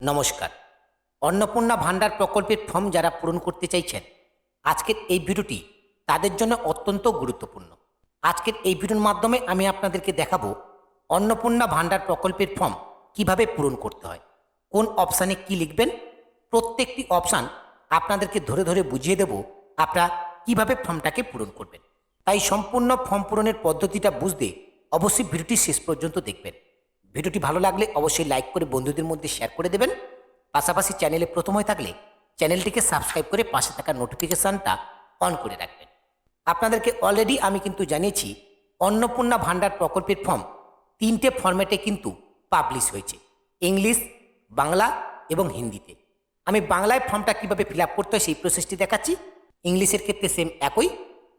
নমস্কার। অন্নপূর্ণা ভান্ডার প্রকল্পের ফর্ম যারা পূরণ করতে চাইছেন, আজকের এই ভিডিওটি তাদের জন্য অত্যন্ত গুরুত্বপূর্ণ। আজকের এই ভিডিওর মাধ্যমে আমি আপনাদেরকে দেখাবো অন্নপূর্ণা ভান্ডার প্রকল্পের ফর্ম কিভাবে পূরণ করতে হয়, কোন অপশানে কি লিখবেন, প্রত্যেকটি অপশান আপনাদেরকে ধরে ধরে বুঝিয়ে দেব আপনারা কিভাবে ফর্মটাকে পূরণ করবেন। তাই সম্পূর্ণ ফর্ম পূরণের পদ্ধতিটা বুঝতে অবশ্যই ভিডিওটি শেষ পর্যন্ত দেখবেন। ভিডিওটি ভালো লাগলে অবশ্যই লাইক করে বন্ধুদের মধ্যে শেয়ার করে দেবেন। পাশাপাশি চ্যানেলে প্রথম হয়ে থাকলে চ্যানেলটিকে সাবস্ক্রাইব করে পাশে থাকা নোটিফিকেশানটা অন করে রাখবেন। আপনাদেরকে অলরেডি আমি কিন্তু জানিয়েছি অন্নপূর্ণা ভান্ডার প্রকল্পের ফর্ম 3টে ফরম্যাটে কিন্তু পাবলিশ হয়েছে, ইংলিশ, বাংলা এবং হিন্দিতে। আমি বাংলায় ফর্মটা কীভাবে ফিল আপ করতে হয় সেই প্রসেসটি দেখাচ্ছি। ইংলিশের ক্ষেত্রে সেম একই,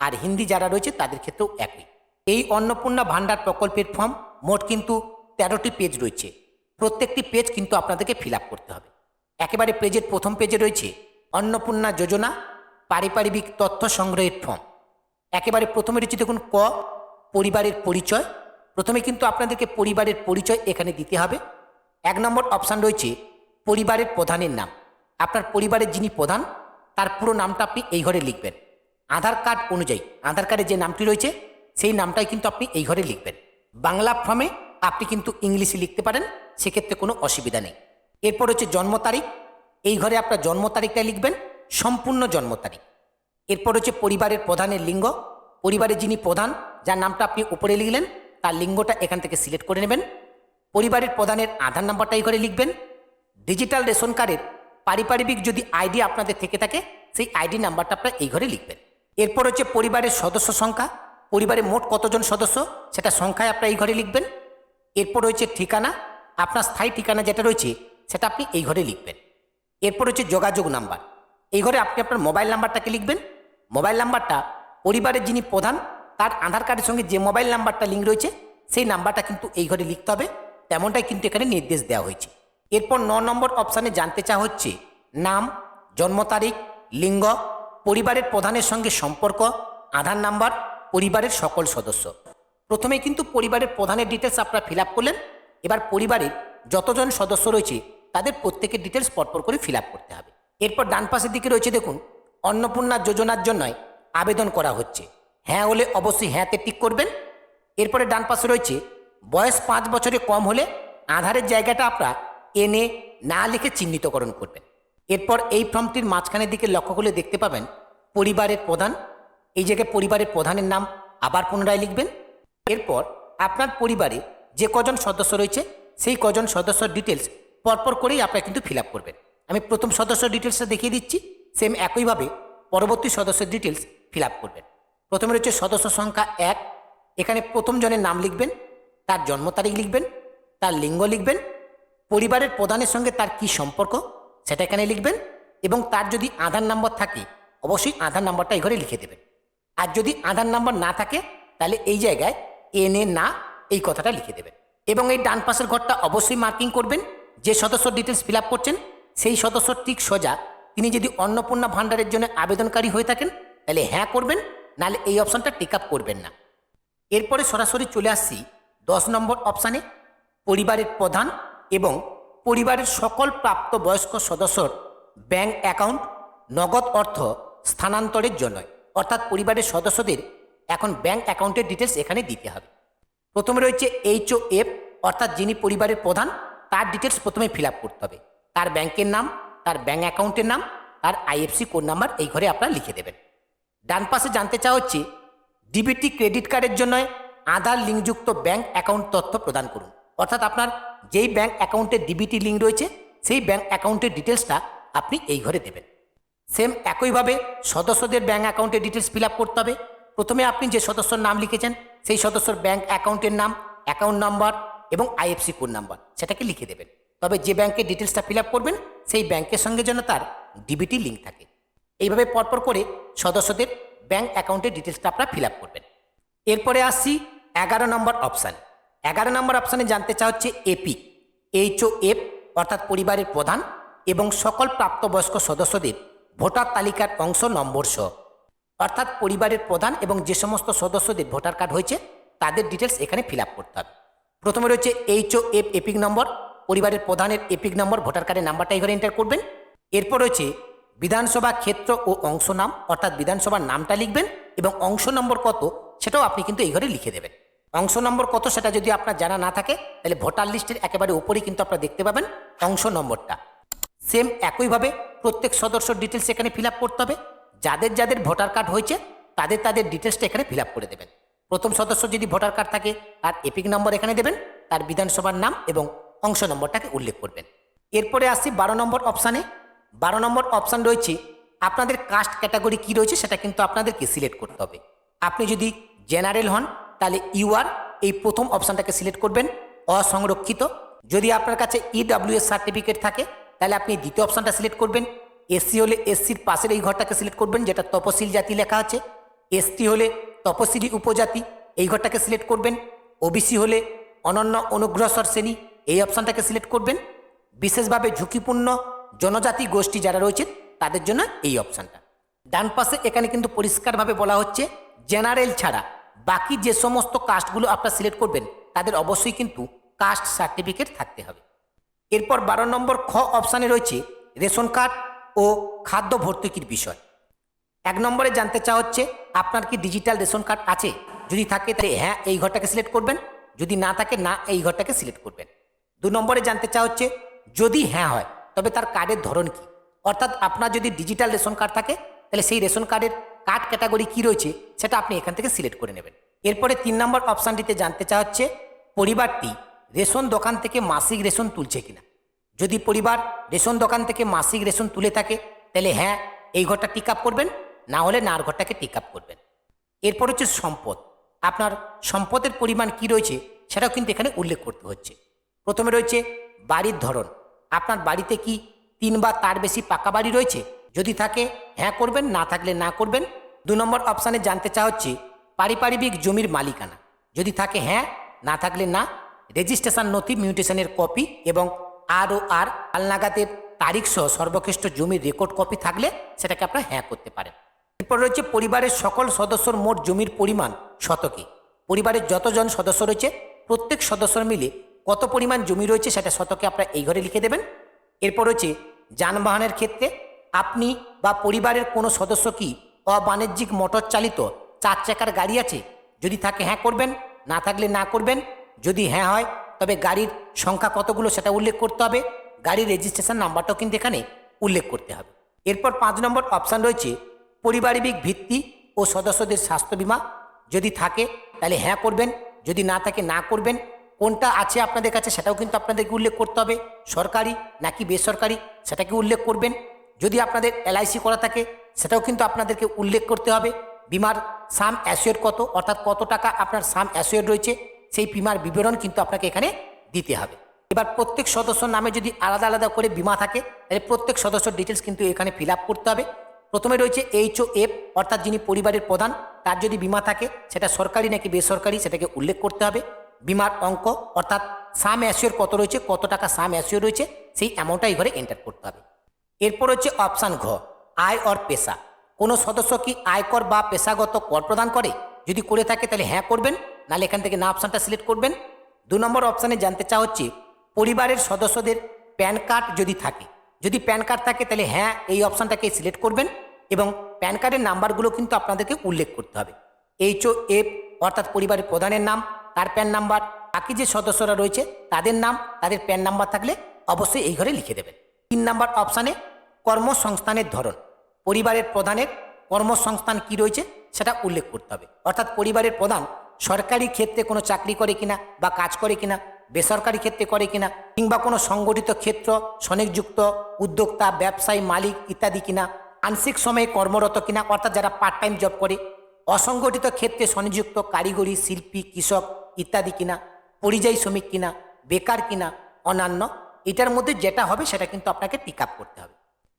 আর হিন্দি যারা রয়েছে তাদের ক্ষেত্রেও একই। এই অন্নপূর্ণা ভান্ডার প্রকল্পের ফর্ম মোট কিন্তু 13টি পেজ রয়েছে। প্রত্যেকটি পেজ কিন্তু আপনাদেরকে ফিল আপ করতে হবে। একেবারে পেজের প্রথম পেজে রয়েছে অন্নপূর্ণা যোজনা পারিবারিক তথ্য সংগ্রহের ফর্ম। একেবারে প্রথমে রয়েছে দেখুন ক, পরিবারের পরিচয়। প্রথমে কিন্তু আপনাদেরকে পরিবারের পরিচয় এখানে দিতে হবে। 1 নম্বর অপশান রয়েছে পরিবারের প্রধানের নাম। আপনার পরিবারের যিনি প্রধান তার পুরো নামটা আপনি এই ঘরে লিখবেন। আধার কার্ড অনুযায়ী আধার কার্ডে যে নামটি রয়েছে সেই নামটাই কিন্তু আপনি এই ঘরে লিখবেন। বাংলা ফর্মে আপনি কিন্তু ইংলিশে লিখতে পারেন, সেক্ষেত্রে কোনো অসুবিধা নেই। এরপর হচ্ছে জন্ম তারিখ, এই ঘরে আপনার জন্ম তারিখটা লিখবেন, সম্পূর্ণ জন্ম তারিখ। এরপর হচ্ছে পরিবারের প্রধানের লিঙ্গ, পরিবারের যিনি প্রধান যার নামটা আপনি উপরে লিখলেন তার লিঙ্গটা এখান থেকে সিলেক্ট করে নেবেন। পরিবারের প্রধানের আধার নাম্বারটা এই ঘরে লিখবেন। ডিজিটাল রেশন কার্ডের পারিবারিক যদি আইডি আপনাদের থেকে থাকে সেই আইডি নাম্বারটা আপনার এই ঘরে লিখবেন। এরপর হচ্ছে পরিবারের সদস্য সংখ্যা, পরিবারে মোট কতজন সদস্য সেটা সংখ্যায় আপনার এই ঘরে লিখবেন। এরপর রয়েছে ঠিকানা, আপনার স্থায়ী ঠিকানা যেটা রয়েছে সেটা আপনি এই ঘরে লিখবেন। এরপর হচ্ছে যোগাযোগ নাম্বার, এই ঘরে আপনি আপনার মোবাইল নাম্বারটাকে লিখবেন। মোবাইল নাম্বারটা পরিবারের যিনি প্রধান তার আধার কার্ডের সঙ্গে যে মোবাইল নাম্বারটা লিঙ্ক রয়েছে সেই নাম্বারটা কিন্তু এই ঘরে লিখতে হবে, তেমনটাই কিন্তু এখানে নির্দেশ দেওয়া হয়েছে। এরপর 9 নম্বর অপশানে জানতে চাওয়া হচ্ছে নাম, জন্ম তারিখ, লিঙ্গ, পরিবারের প্রধানের সঙ্গে সম্পর্ক, আধার নাম্বার, পরিবারের সকল সদস্য। প্রথমে কিন্তু পরিবারের প্রধানের ডিটেলস আপনারা ফিল আপ করলেন। এবার পরিবারের যতজন সদস্য রয়েছে তাদের প্রত্যেকের ডিটেলস পরপর করে ফিল আপ করতে হবে। এরপর ডান পাশের দিকে রয়েছে দেখুন অন্নপূর্ণা যোজনার জন্য আবেদন করা হচ্ছে, হ্যাঁ হলে অবশ্যই হ্যাঁতে টিক করবেন। এরপরে ডান পাশে রয়েছে বয়স 5 বছরের কম হলে আধারের জায়গাটা আপনারা এনে না লিখে চিহ্নিতকরণ করবেন। এরপর এই ফর্মটির মাঝখানের দিকে লক্ষ্য করলে দেখতে পাবেন পরিবারের প্রধান, এই জায়গায় পরিবারের প্রধানের নাম আবার পুনরায় লিখবেন। এরপর আপনার পরিবারে যে কজন সদস্য রয়েছে সেই কজন সদস্যর ডিটেলস পরপর করেই আপনারা কিন্তু ফিল আপ করবেন। আমি প্রথম সদস্যর ডিটেলসটা দেখিয়ে দিচ্ছি, সেম একইভাবে পরবর্তী সদস্যের ডিটেলস ফিল আপ করবেন। প্রথমে রয়েছে সদস্য সংখ্যা 1, এখানে প্রথম জনের নাম লিখবেন, তার জন্ম তারিখ লিখবেন, তার লিঙ্গ লিখবেন, পরিবারের প্রধানের সঙ্গে তার কি সম্পর্ক সেটা এখানে লিখবেন, এবং তার যদি আধার নাম্বার থাকে অবশ্যই আধার নাম্বারটা এই ঘরে লিখে দেবেন। আর যদি আধার নাম্বার না থাকে তাহলে এই জায়গায় এনে না এই কথাটা লিখে দেবেন। এবং এই ডান পাশের ঘরটা অবশ্যই মার্কিং করবেন, যে সদস্যর ডিটেলস ফিল আপ করছেন সেই সদস্যর ঠিক সোজা তিনি যদি অন্নপূর্ণা ভান্ডারের জন্য আবেদনকারী হয়ে থাকেন তাহলে হ্যাঁ করবেন, নাহলে এই অপশানটা টিক আপ করবেন না। এরপরে সরাসরি চলে আসছি 10 নম্বর অপশানে পরিবারের প্রধান এবং পরিবারের সকল প্রাপ্তবয়স্ক সদস্যর ব্যাংক অ্যাকাউন্ট নগদ অর্থ স্থানান্তরের জন্য, অর্থাৎ পরিবারের সদস্যদের এখন ব্যাংক অ্যাকাউন্টের ডিটেলস এখানে দিতে হবে। প্রথমে রয়েছে HOF, অর্থাৎ যিনি পরিবারের প্রধান তার ডিটেলস প্রথমে ফিল আপ করতে হবে। তার ব্যাংকের নাম, তার ব্যাংক অ্যাকাউন্টের নাম, তার IFSC কোড নাম্বার এই ঘরে আপনারা লিখে দেবেন। ডান পাশে জানতে চাওয়া হচ্ছে ডিবিটি ক্রেডিট কার্ডের জন্য আধার লিঙ্কযুক্ত ব্যাংক অ্যাকাউন্ট তথ্য প্রদান করুন, অর্থাৎ আপনার যেই ব্যাংক অ্যাকাউন্টে ডিবিটি লিঙ্ক রয়েছে সেই ব্যাংক অ্যাকাউন্টের ডিটেলসটা আপনি এই ঘরে দেবেন। সেম একইভাবে সদস্যদের ব্যাংক অ্যাকাউন্টের ডিটেলস ফিল আপ করতে হবে। প্রথমে আপনি যে সদস্যর নাম লিখেছেন সেই সদস্যর ব্যাংক অ্যাকাউন্টের নাম, অ্যাকাউন্ট নাম্বার এবং IFSC কোড নাম্বার সেটাকে লিখে দেবেন। তবে যে ব্যাংকের ডিটেলসটা ফিল আপ করবেন সেই ব্যাংকের সঙ্গে যেন তার ডিবিটি লিঙ্ক থাকে। এইভাবে পরপর করে সদস্যদের ব্যাংক অ্যাকাউন্টের ডিটেলসটা আপনারা ফিল আপ করবেন। এরপরে আসছি 11 নম্বর অপশান। 11 নম্বর অপশানে জানতে চাওয়া হচ্ছে এপিক, HOF, অর্থাৎ পরিবারের প্রধান এবং সকল প্রাপ্তবয়স্ক সদস্যদের ভোটার তালিকার অংশ নম্বর সহ, অর্থাৎ পরিবারের প্রধান এবং যে সমস্ত সদস্যদের ভোটার কার্ড হয়েছে তাদের ডিটেলস এখানে ফিল আপ করতে হবে। প্রথমে রয়েছে HOF এপিক নম্বর, পরিবারের প্রধানের এপিক নম্বর, ভোটার কার্ডের নাম্বারটা এই ঘরে এন্টার করবেন। এরপর রয়েছে বিধানসভা ক্ষেত্র ও অংশ নাম, অর্থাৎ বিধানসভার নামটা লিখবেন এবং অংশ নম্বর কত সেটাও আপনি কিন্তু এই ঘরে লিখে দেবেন। অংশ নম্বর কত সেটা যদি আপনার জানা না থাকে তাহলে ভোটার লিস্টের একেবারে উপরেই কিন্তু আপনারা দেখতে পাবেন অংশ নম্বরটা। সেম একইভাবে প্রত্যেক সদস্যর ডিটেলস এখানে ফিল আপ করতে হবে। যাদের যাদের ভোটার কার্ড হয়েছে তাদের তাদের ডিটেলসটা এখানে ফিল আপ করে দেবেন। প্রথম সদস্য যদি ভোটার কার্ড থাকে তার এপিক নম্বর এখানে দেবেন, তার বিধানসভার নাম এবং অংশ নম্বরটাকে উল্লেখ করবেন। এরপরে আসছি 12 নম্বর অপশানে। 12 নম্বর অপশান রয়েছে আপনাদের কাস্ট ক্যাটাগরি কি রয়েছে সেটা কিন্তু আপনাদেরকে সিলেক্ট করতে হবে। আপনি যদি জেনারেল হন তাহলে ইউআর এই প্রথম অপশানটাকে সিলেক্ট করবেন, অসংরক্ষিত। যদি আপনার কাছে ইডব্লিউএস সার্টিফিকেট থাকে তাহলে আপনি দ্বিতীয় অপশানটা সিলেক্ট করবেন। এসসি হলে এসসির পাশের এই ঘরটাকে সিলেক্ট করবেন যেটা তপশিল জাতি লেখা আছে। এসটি হলে তপশিলি উপজাতি, এই ঘরটাকে সিলেক্ট করবেন। ওবিসি হলে অনন্য অনুগ্রসর শ্রেণী, এই অপশানটাকে সিলেক্ট করবেন। বিশেষভাবে ঝুঁকিপূর্ণ জনজাতি গোষ্ঠী যারা রয়েছে তাদের জন্য এই অপশানটা। ডান পাশে এখানে কিন্তু পরিষ্কারভাবে বলা হচ্ছে জেনারেল ছাড়া বাকি যে সমস্ত কাস্টগুলো আপনারা সিলেক্ট করবেন তাদের অবশ্যই কিন্তু কাস্ট সার্টিফিকেট থাকতে হবে। এরপর 12 নম্বর খ অপশানে রয়েছে রেশন কার্ড ও খাদ্য ভর্তুকির বিষয়। 1 নম্বরে জানতে চাওয়া হচ্ছে আপনার কি ডিজিটাল রেশন কার্ড আছে, যদি থাকে তাহলে হ্যাঁ এই ঘরটাকে সিলেক্ট করবেন, যদি না থাকে না এই ঘরটাকে সিলেক্ট করবেন। 2 নম্বরে জানতে চাওয়া হচ্ছে যদি হ্যাঁ হয় তবে তার কার্ডের ধরন কি, অর্থাৎ আপনার যদি ডিজিটাল রেশন কার্ড থাকে তাহলে সেই রেশন কার্ডের কার্ড ক্যাটাগরি কি রয়েছে সেটা আপনি এখান থেকে সিলেক্ট করে নেবেন। এরপরে 3 নম্বর অপশানটিতে জানতে চাওয়া হচ্ছে পরিবারটি রেশন দোকান থেকে মাসিক রেশন তুলছে কিনা। যদি পরিবার রেশন দোকান থেকে মাসিক রেশন তুলে থাকে তাহলে হ্যাঁ এই ঘরটা টিক আপ করবেন, না হলে নার ঘরটাকে টিক আপ করবেন। এরপর হচ্ছে সম্পদ, আপনার সম্পদের পরিমাণ কি রয়েছে সেটাও কিন্তু এখানে উল্লেখ করতে হচ্ছে। প্রথমে রয়েছে বাড়ির ধরন, আপনার বাড়িতে কি 3 বা তার বেশি পাকা বাড়ি রয়েছে, যদি থাকে হ্যাঁ করবেন, না থাকলে না করবেন। 2 নম্বর অপশানে জানতে চাওয়া হচ্ছে পারিবারিক জমির মালিকানা, যদি থাকে হ্যাঁ, না থাকলে না। রেজিস্ট্রেশন নথি মিউটেশনের কপি এবং আর আলনাগাদের তারিখ সহ সর্বশ্রেষ্ঠ জমির রেকর্ড কপি থাকলে সেটাকে আপনারা হ্যাঁ করতে পারেন। এরপর রয়েছে পরিবারের সকল সদস্যর মোট জমির পরিমাণ শতকে, পরিবারের যতজন সদস্য রয়েছে প্রত্যেক সদস্যর মিলে কত পরিমাণ জমি রয়েছে সেটা শতকে আপনারা এই ঘরে লিখে দেবেন। এরপর রয়েছে যানবাহনের ক্ষেত্রে আপনি বা পরিবারের কোনো সদস্য কি অবাণিজ্যিক মোটর চালিত 4 চাকার গাড়ি আছে, যদি থাকে হ্যাঁ করবেন, না থাকলে না করবেন। যদি হ্যাঁ হয় তবে গাড়ির সংখ্যা কতগুলো সেটা উল্লেখ করতে হবে, গাড়ির রেজিস্ট্রেশন নাম্বারটাও কিন্তু এখানে উল্লেখ করতে হবে। এরপর 5 নম্বর অপশান রয়েছে পারিবারিক ভিত্তি ও সদস্যদের স্বাস্থ্য বীমা, যদি থাকে তাহলে হ্যাঁ করবেন, যদি না থাকে না করবেন। কোনটা আছে আপনাদের কাছে সেটাও কিন্তু আপনাদেরকে উল্লেখ করতে হবে, সরকারি নাকি বেসরকারি সেটাকে উল্লেখ করবেন। যদি আপনাদের এলআইসি করা থাকে সেটাও কিন্তু আপনাদেরকে উল্লেখ করতে হবে। বিমার সাম অ্যাসিওর কত, অর্থাৎ কত টাকা আপনার সাম অ্যাসিওর রয়েছে সেই বিমার বিবরণ কিন্তু আপনাকে এখানে দিতে হবে। এবার প্রত্যেক সদস্যর নামে যদি আলাদা আলাদা করে বিমা থাকে তাহলে প্রত্যেক সদস্যর ডিটেলস কিন্তু এখানে ফিল আপ করতে হবে। প্রথমে রয়েছে HOF, অর্থাৎ যিনি পরিবারের প্রধান, তার যদি বিমা থাকে সেটা সরকারি নাকি বেসরকারি সেটাকে উল্লেখ করতে হবে। বিমার অঙ্ক অর্থাৎ সাম অ্যাসিওর কত রয়েছে, কত টাকা সাম অ্যাসিওর রয়েছে সেই অ্যামাউন্টটা এই ঘরে এন্টার করতে হবে। এরপর হচ্ছে অপশান ঘ, আয় অর পেশা, কোনো সদস্য কি আয়কর বা পেশাগত কর প্রদান করে, যদি করে থাকে তাহলে হ্যাঁ করবেন, নাহলে এখান থেকে না অপশানটা সিলেক্ট করবেন। 2 নম্বর অপশানে জানতে চাওয়া হচ্ছে পরিবারের সদস্যদের প্যান কার্ড যদি থাকে, যদি প্যান কার্ড থাকে তাহলে হ্যাঁ এই অপশানটাকে সিলেক্ট করবেন এবং প্যান কার্ডের নাম্বারগুলো কিন্তু আপনাদেরকে উল্লেখ করতে হবে। HOF অর্থাৎ পরিবারের প্রধানের নাম, তার প্যান নাম্বার, বাকি যে সদস্যরা রয়েছে তাদের নাম, তাদের প্যান নাম্বার থাকলে অবশ্যই এই ঘরে লিখে দেবেন। 3 নম্বর অপশানে কর্মসংস্থানের ধরন, পরিবারের প্রধানের কর্মসংস্থান কি রয়েছে সেটা উল্লেখ করতে হবে, অর্থাৎ পরিবারের প্রধান সরকারি ক্ষেত্রে কোনো চাকরি করে কিনা বা কাজ করে কিনা, বেসরকারি ক্ষেত্রে করে কিনা, কিংবা কোনো সংগঠিত ক্ষেত্র স্বনিযুক্ত উদ্যোক্তা, ব্যবসায়ী, মালিক ইত্যাদি কিনা, আংশিক সময়ে কর্মরত কিনা অর্থাৎ যারা পার্ট টাইম জব করে, অসংগঠিত ক্ষেত্রে স্বনিযুক্ত কারিগরি, শিল্পী, কৃষক ইত্যাদি কিনা, পরিযায়ী শ্রমিক কিনা, বেকার কিনা, অন্যান্য, এটার মধ্যে যেটা হবে সেটা কিন্তু আপনাকে টিক আপ করতে হবে।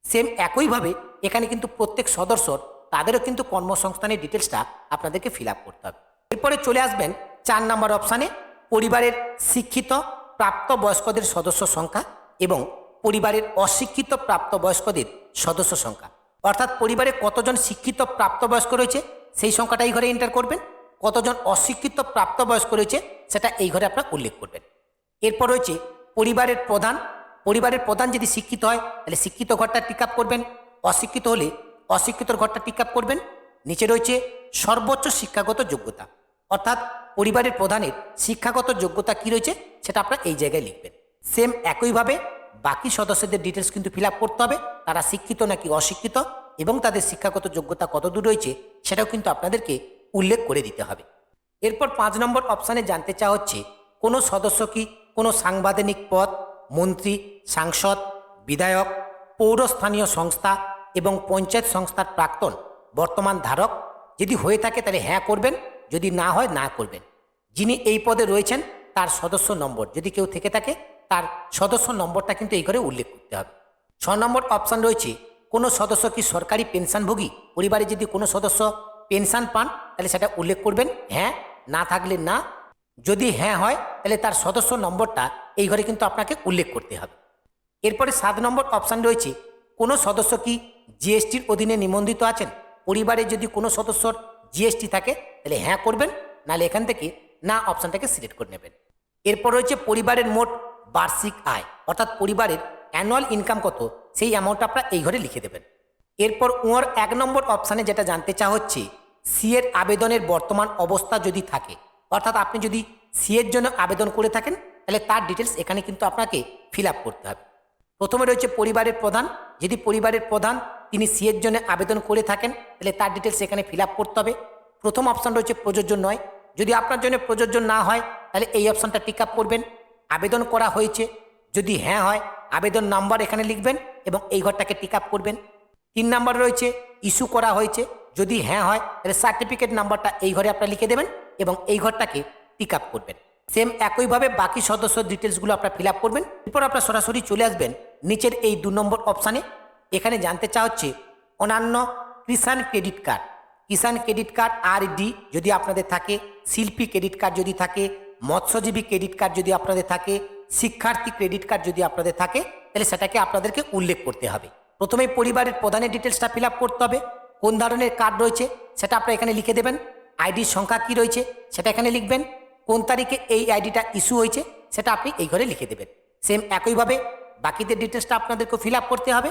সেম একইভাবে এখানে কিন্তু প্রত্যেক সদস্যর তাদেরও কিন্তু কর্মসংস্থানের ডিটেলসটা আপনাদেরকে ফিল আপ করতে হবে। এরপরে চলে আসবেন 4 নম্বর অপশানে পরিবারের শিক্ষিত প্রাপ্তবয়স্কদের সদস্য সংখ্যা এবং পরিবারের অশিক্ষিত প্রাপ্তবয়স্কদের সদস্য সংখ্যা, অর্থাৎ পরিবারে কতজন শিক্ষিত প্রাপ্তবয়স্ক রয়েছে সেই সংখ্যাটা এই ঘরে এন্টার করবেন, কতজন অশিক্ষিত প্রাপ্তবয়স্ক রয়েছে সেটা এই ঘরে আপনারা উল্লেখ করবেন। এরপর রয়েছে পরিবারের প্রধান যদি শিক্ষিত হয় তাহলে শিক্ষিত ঘরটা টিক আপ করবেন, অশিক্ষিত হলে অশিক্ষিতর ঘরটা টিক আপ করবেন। নিচে রয়েছে সর্বোচ্চ শিক্ষাগত যোগ্যতা, অর্থাৎ পরিবারের প্রধানের শিক্ষাগত যোগ্যতা কি রয়েছে সেটা আপনারা এই জায়গায় লিখবেন। সেম একইভাবে বাকি সদস্যদের ডিটেলস কিন্তু ফিল আপ করতে হবে, তারা শিক্ষিত নাকি অশিক্ষিত এবং তাদের শিক্ষাগত যোগ্যতা কতদূর রয়েছে সেটাও কিন্তু আপনাদেরকে উল্লেখ করে দিতে হবে। এরপর 5 নম্বর অপশানে জানতে চাওয়া হচ্ছে কোনো সদস্য কি কোনো সাংবিধানিক পদ, মন্ত্রী, সাংসদ, বিধায়ক, পৌরস্থানীয় সংস্থা এবং পঞ্চায়েত সংস্থার প্রাক্তন বর্তমান ধারক? যদি হয়ে থাকে তাহলে হ্যাঁ করবেন, যদি না হয় না করবেন। যিনি এই পদে রয়েছেন তার সদস্য নম্বর যদি কেউ থেকে থাকে তার সদস্য নম্বরটা কিন্তু এই ঘরে উল্লেখ করতে হবে। 6 নম্বর অপশান রয়েছে কোনো সদস্য কি সরকারি পেনশনভোগী? পরিবারে যদি কোনো সদস্য পেনশন পান তাহলে সেটা উল্লেখ করবেন হ্যাঁ, না থাকলে না। যদি হ্যাঁ হয় তাহলে তার সদস্য নম্বরটা এই ঘরে কিন্তু আপনাকে উল্লেখ করতে হবে। এরপরে 7 নম্বর অপশান রয়েছে কোনো সদস্য কি জিএসটির অধীনে নিবন্ধিত আছেন? পরিবারে যদি কোনো সদস্যর জিএসটি থাকে তাহলে হ্যাঁ করবেন, নাহলে এখান থেকে না অপশানটাকে সিলেক্ট করে নেবেন। এরপর রয়েছে পরিবারের মোট বার্ষিক আয়, অর্থাৎ পরিবারের অ্যানুয়াল ইনকাম কত সেই অ্যামাউন্টটা আপনারা এই ঘরে লিখে দেবেন। এরপর 1 নম্বর অপশানে যেটা জানতে চাওয়া হচ্ছে সি এর আবেদনের বর্তমান অবস্থা যদি থাকে, অর্থাৎ আপনি যদি সি এর জন্য আবেদন করে থাকেন তাহলে তার ডিটেলস এখানে কিন্তু আপনাকে ফিল আপ করতে হবে। প্রথমে রয়েছে পরিবারের প্রধান, যদি পরিবারের প্রধান তিনি সি এর জন্য আবেদন করে থাকেন তাহলে তার ডিটেলস এখানে ফিল আপ করতে হবে। প্রথম অপশান রয়েছে প্রযোজ্য নয়, যদি আপনার জন্য প্রযোজ্য না হয় তাহলে এই অপশানটা টিক আপ করবেন। আবেদন করা হয়েছে, যদি হ্যাঁ হয় আবেদন নাম্বার এখানে লিখবেন এবং এই ঘরটাকে টিক আপ করবেন। 3 নাম্বার রয়েছে ইস্যু করা হয়েছে, যদি হ্যাঁ হয় তাহলে সার্টিফিকেট নাম্বারটা এই ঘরে আপনারা লিখে দেবেন এবং এই ঘরটাকে টিক আপ করবেন। সেম একইভাবে বাকি সদস্য ডিটেলসগুলো আপনারা ফিল আপ করবেন। এরপর আপনারা সরাসরি চলে আসবেন নিচের এই 2 নম্বর অপশানে। এখানে জানতে চাওয়া হচ্ছে অন্যান্য কিষাণ ক্রেডিট কার্ড, কিষাণ ক্রেডিট কার্ড RD যদি আপনাদের থাকে, শিল্পী ক্রেডিট কার্ড যদি থাকে, মৎস্যজীবী ক্রেডিট কার্ড যদি আপনাদের থাকে, শিক্ষার্থী ক্রেডিট কার্ড যদি আপনাদের থাকে তাহলে সেটাকে আপনাদেরকে উল্লেখ করতে হবে। প্রথমে পরিবারের প্রধানের ডিটেলসটা ফিল আপ করতে হবে, কোন ধরনের কার্ড রয়েছে সেটা আপনারা এখানে লিখে দেবেন, আইডির সংখ্যা কী রয়েছে সেটা এখানে লিখবেন, কোন তারিখে এই আইডিটা ইস্যু হয়েছে সেটা আপনি এই ঘরে লিখে দেবেন। সেম একইভাবে বাকিদের ডিটেলসটা আপনাদেরকে ফিল আপ করতে হবে।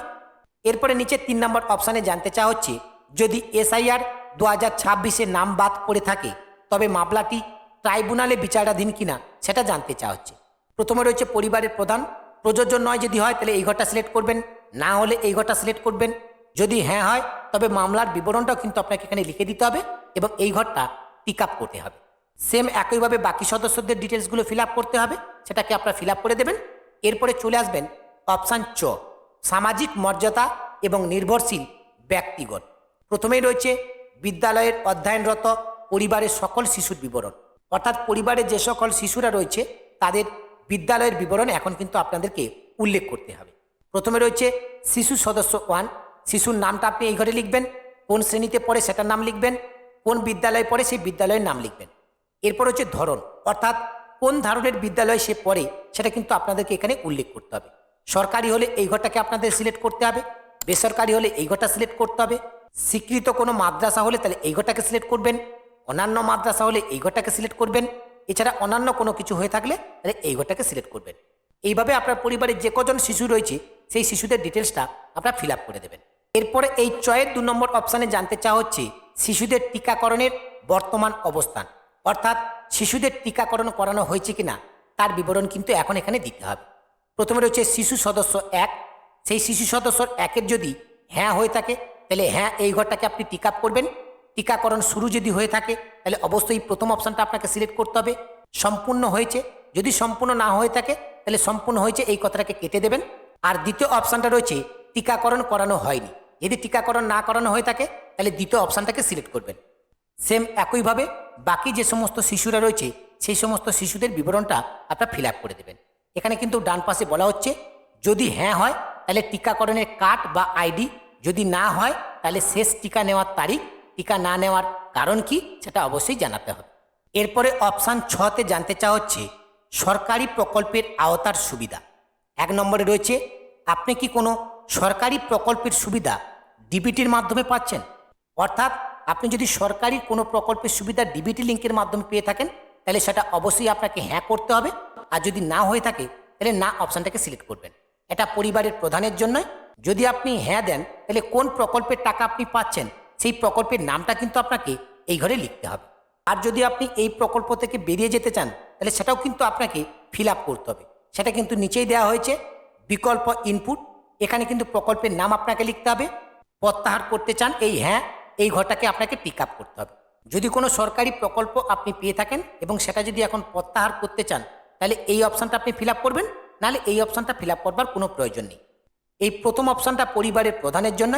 এরপরে নিচে 3 নম্বর অপশানে জানতে চাওয়া হচ্ছে যদি SIR 2026-এ নাম বাদ পড়ে থাকে তবে মামলাটি ট্রাইব্যুনালে বিচারাধীন কিনা সেটা জানতে চাওয়া হচ্ছে। প্রথমে রয়েছে পরিবারের প্রধান, প্রযোজ্য নয় যদি হয় তাহলে এই ঘরটা সিলেক্ট করবেন, না হলে এই ঘরটা সিলেক্ট করবেন। যদি হ্যাঁ হয় তবে মামলার বিবরণটাও কিন্তু আপনাকে এখানে লিখে দিতে হবে এবং এই ঘরটা টিক আপ করতে হবে। সেম একইভাবে বাকি সদস্যদের ডিটেলসগুলো ফিল আপ করতে হবে, সেটাকে আপনারা ফিল আপ করে দেবেন। এরপরে চলে আসবেন অপশান চ, সামাজিক মর্যাদা এবং নির্ভরশীল ব্যক্তিগণ। প্রথমেই রয়েছে বিদ্যালয়ের অধ্যয়নরত পরিবারের সকল শিশুর বিবরণ, অর্থাৎ পরিবারে যে সকল শিশুরা রয়েছে তাদের বিদ্যালয়ের বিবরণ এখন কিন্তু আপনাদেরকে উল্লেখ করতে হবে। প্রথমে রয়েছে শিশু সদস্য 1, শিশুর নামটা আপনি এই ঘরে লিখবেন, কোন শ্রেণীতে পড়ে সেটার নাম লিখবেন, কোন বিদ্যালয়ে পড়ে সেই বিদ্যালয়ের নাম লিখবেন। এরপর হচ্ছে ধরন, অর্থাৎ কোন ধরনের বিদ্যালয়ে সে পড়ে সেটা কিন্তু আপনাদেরকে এখানে উল্লেখ করতে হবে। সরকারি হলে এই ঘরটাকে আপনাদের সিলেক্ট করতে হবে, বেসরকারি হলে এই ঘরটা সিলেক্ট করতে হবে, স্বীকৃত কোনো মাদ্রাসা হলে তাহলে এই ঘরটাকে সিলেক্ট করবেন, অন্যান্য মাদ্রাসা হলে এই ঘরটাকে সিলেক্ট করবেন, এছাড়া অন্যান্য কোনো কিছু হয়ে থাকলে তাহলে এই ঘরটাকে সিলেক্ট করবেন। এইভাবে আপনার পরিবারে যে কজন শিশু রয়েছে সেই শিশুদের ডিটেলসটা আপনারা ফিল আপ করে দেবেন। এরপরে এই চয়ের 2 নম্বর অপশানে জানতে চাওয়া হচ্ছে শিশুদের টিকাকরণের বর্তমান অবস্থান, অর্থাৎ শিশুদের টিকাকরণ করানো হয়েছে কিনা তার বিবরণ কিন্তু এখন এখানে দিতে হবে। প্রথমে রয়েছে শিশু সদস্য 1, সেই শিশু সদস্য 1-এর যদি হ্যাঁ হয়ে থাকে তাহলে হ্যাঁ এই ঘরটাকে আপনি টিক আপ করবেন। টিকাকরণ শুরু যদি হয়ে থাকে তাহলে অবশ্যই প্রথম অপশানটা আপনাকে সিলেক্ট করতে হবে। সম্পূর্ণ হয়েছে, যদি সম্পূর্ণ না হয়ে থাকে তাহলে সম্পূর্ণ হয়েছে এই কথাটাকে কেটে দেবেন। আর দ্বিতীয় অপশানটা রয়েছে টিকাকরণ করানো হয়নি, যদি টিকাকরণ না করানো হয়ে থাকে তাহলে দ্বিতীয় অপশানটাকে সিলেক্ট করবেন। সেম একইভাবে বাকি যে সমস্ত শিশুরা রয়েছে সেই সমস্ত শিশুদের বিবরণটা আপনারা ফিল আপ করে দেবেন। এখানে কিন্তু ডান পাশে বলা হচ্ছে যদি হ্যাঁ হয় তাহলে টিকাকরণের কার্ড বা আইডি, যদি না হয় তাহলে শেষ টিকা নেওয়ার তারিখ, টিকা না নেওয়ার কারণ কি সেটা অবশ্যই জানাতে হবে। এরপরে অপশান 6-তে জানতে চাওয়া হচ্ছে সরকারি প্রকল্পের আওতার সুবিধা। 1 নম্বরে রয়েছে আপনি কি কোনো সরকারি প্রকল্পের সুবিধা ডিবিটির মাধ্যমে পাচ্ছেন, অর্থাৎ আপনি যদি সরকারি কোনো প্রকল্পের সুবিধা ডিবিটি লিঙ্কের মাধ্যমে পেয়ে থাকেন তাহলে সেটা অবশ্যই আপনাকে হ্যাঁ করতে হবে। আর যদি না হয়ে থাকে তাহলে না অপশানটাকে সিলেক্ট করবেন। এটা পরিবারের প্রধানের জন্য। যদি আপনি হ্যাঁ দেন তাহলে কোন প্রকল্পের টাকা আপনি পাচ্ছেন সেই প্রকল্পের নামটা কিন্তু আপনাকে এই ঘরে লিখতে হবে। আর যদি আপনি এই প্রকল্প থেকে বেরিয়ে যেতে চান তাহলে সেটাও কিন্তু আপনাকে ফিল আপ করতে হবে। সেটা কিন্তু নিচেই দেওয়া হয়েছে বিকল্প ইনপুট। এখানে কিন্তু প্রকল্পের নাম আপনাকে লিখতে হবে। প্রত্যাহার করতে চান এই হ্যাঁ, এই ঘরটাকে আপনাকে টিক আপ করতে হবে। যদি কোনো সরকারি প্রকল্প আপনি পেয়ে থাকেন এবং সেটা যদি এখন প্রত্যাহার করতে চান তাহলে এই অপশানটা আপনি ফিল আপ করবেন, নাহলে এই অপশানটা ফিল আপ করবার কোনো প্রয়োজন নেই। এই প্রথম অপশানটা পরিবারের প্রধানের জন্য।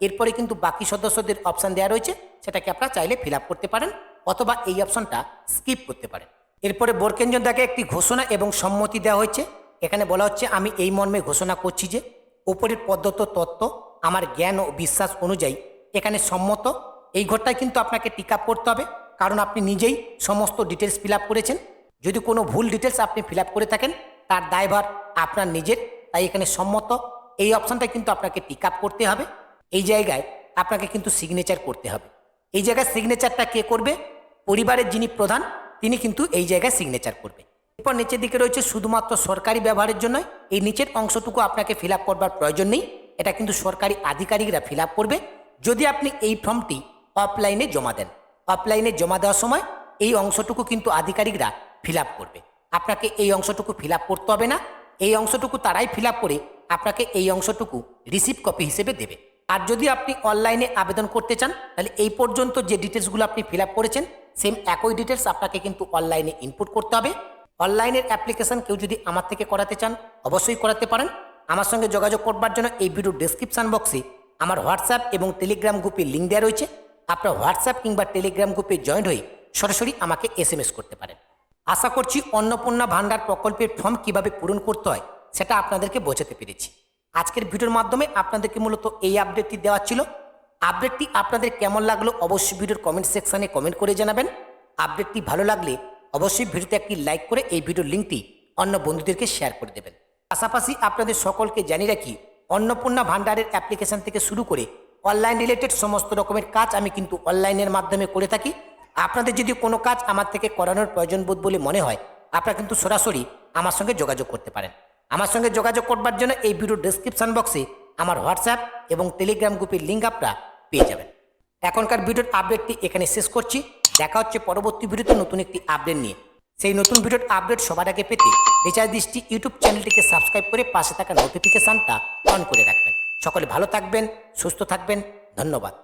এরপরে কিন্তু বাকি সদস্যদের অপশান দেওয়া রয়েছে, সেটাকে আপনারা চাইলে ফিল আপ করতে পারেন অথবা এই অপশানটা স্কিপ করতে পারেন। এরপরে বরকেন্দ্র দাকে একটি ঘোষণা এবং সম্মতি দেওয়া হয়েছে। এখানে বলা হচ্ছে আমি এই মর্মে ঘোষণা করছি যে উপরের প্রদত্ত তত্ত্ব আমার জ্ঞান ও বিশ্বাস অনুযায়ী এখানে সম্মত। এই ঘরটায় কিন্তু আপনাকে টিক আপ করতে হবে, কারণ আপনি নিজেই সমস্ত ডিটেলস ফিল আপ করেছেন। যদি কোনো ভুল ডিটেলস আপনি ফিল আপ করে থাকেন তার দায়ভার আপনার নিজের। তাই এখানে সম্মত এই অপশানটা কিন্তু আপনাকে টিক আপ করতে হবে। এই জায়গায় আপনাকে কিন্তু সিগনেচার করতে হবে। এই জায়গায় সিগনেচারটা কে করবে? পরিবারের যিনি প্রধান তিনি কিন্তু এই জায়গায় সিগনেচার করবে। এরপর নিচের দিকে রয়েছে শুধুমাত্র সরকারি ব্যবহারের জন্য। এই নিচের অংশটুকু আপনাকে ফিল আপ করবার প্রয়োজন নেই, এটা কিন্তু সরকারি আধিকারিকরা ফিল আপ করবে। যদি আপনি এই ফর্মটি অফলাইনে জমা দেন, অফলাইনে জমা দেওয়ার সময় এই অংশটুকু কিন্তু আধিকারিকরা ফিল আপ করবে। আপনাকে এই অংশটুকু ফিল আপ করতে হবে না। এই অংশটুকু তারাই ফিল আপ করে আপনাকে এই অংশটুকু রিসিভ কপি হিসেবে দেবে। আর যদি আপনি অনলাইনে আবেদন করতে চান তাহলে এই পর্যন্ত যে ডিটেলসগুলো আপনি ফিল আপ করেছেন সেম একই ডিটেলস আপনাকে কিন্তু অনলাইনে ইনপুট করতে হবে। অনলাইনের অ্যাপ্লিকেশন কেউ যদি আমার থেকে করাতে চান অবশ্যই করাতে পারেন। আমার সঙ্গে যোগাযোগ করবার জন্য এই ভিডিও ডেসক্রিপশন বক্সে আমার হোয়াটসঅ্যাপ এবং টেলিগ্রাম গ্রুপের লিঙ্ক দেওয়া রয়েছে। আপনার হোয়াটসঅ্যাপ কিংবা টেলিগ্রাম গ্রুপে জয়েন হয়ে সরাসরি আমাকে SMS করতে পারেন। আশা করছি অন্নপূর্ণা ভান্ডার প্রকল্পের ফর্ম কিভাবে পূরণ করতে হয় সেটা আপনাদেরকে বোঝাতে পেরেছি। আজকের ভিডিওর মাধ্যমে আপনাদেরকে মূলত এই আপডেটটি দেওয়া ছিল। আপডেটটি আপনাদের কেমন লাগলো অবশ্যই ভিডিওর কমেন্ট সেকশানে কমেন্ট করে জানাবেন। আপডেটটি ভালো লাগলে অবশ্যই ভিডিওতে একটি লাইক করে এই ভিডিওর লিঙ্কটি অন্য বন্ধুদেরকে শেয়ার করে দেবেন। পাশাপাশি আপনাদের সকলকে জানিয়ে রাখি অন্নপূর্ণা ভান্ডারের অ্যাপ্লিকেশন থেকে শুরু করে অনলাইন রিলেটেড সমস্ত রকমের কাজ আমি কিন্তু অনলাইনের মাধ্যমে করে থাকি। আপনাদের যদি কোনো কাজ আমার থেকে করানোর প্রয়োজন বোধ বলে মনে হয় আপনারা কিন্তু সরাসরি আমার সঙ্গে যোগাযোগ করতে পারেন। আমার সঙ্গে যোগাযোগ করবার জন্য এই ভিডিওর ডেসক্রিপশন বক্সে আমার হোয়াটসঅ্যাপ এবং টেলিগ্রাম গ্রুপের লিঙ্ক আপনারা পেয়ে যাবেন। এখনকার ভিডিওর আপডেটটি এখানে শেষ করছি। দেখা হচ্ছে পরবর্তী ভিডিওতে নতুন একটি আপডেট নিয়ে। সেই নতুন ভিডিওর আপডেট সবার আগে পেতে রিচার্জ দৃষ্টি ইউটিউব চ্যানেলটিকে সাবস্ক্রাইব করে পাশে থাকা নোটিফিকেশানটা অন করে রাখবেন। সকলে ভালো থাকবেন, সুস্থ থাকবেন। ধন্যবাদ।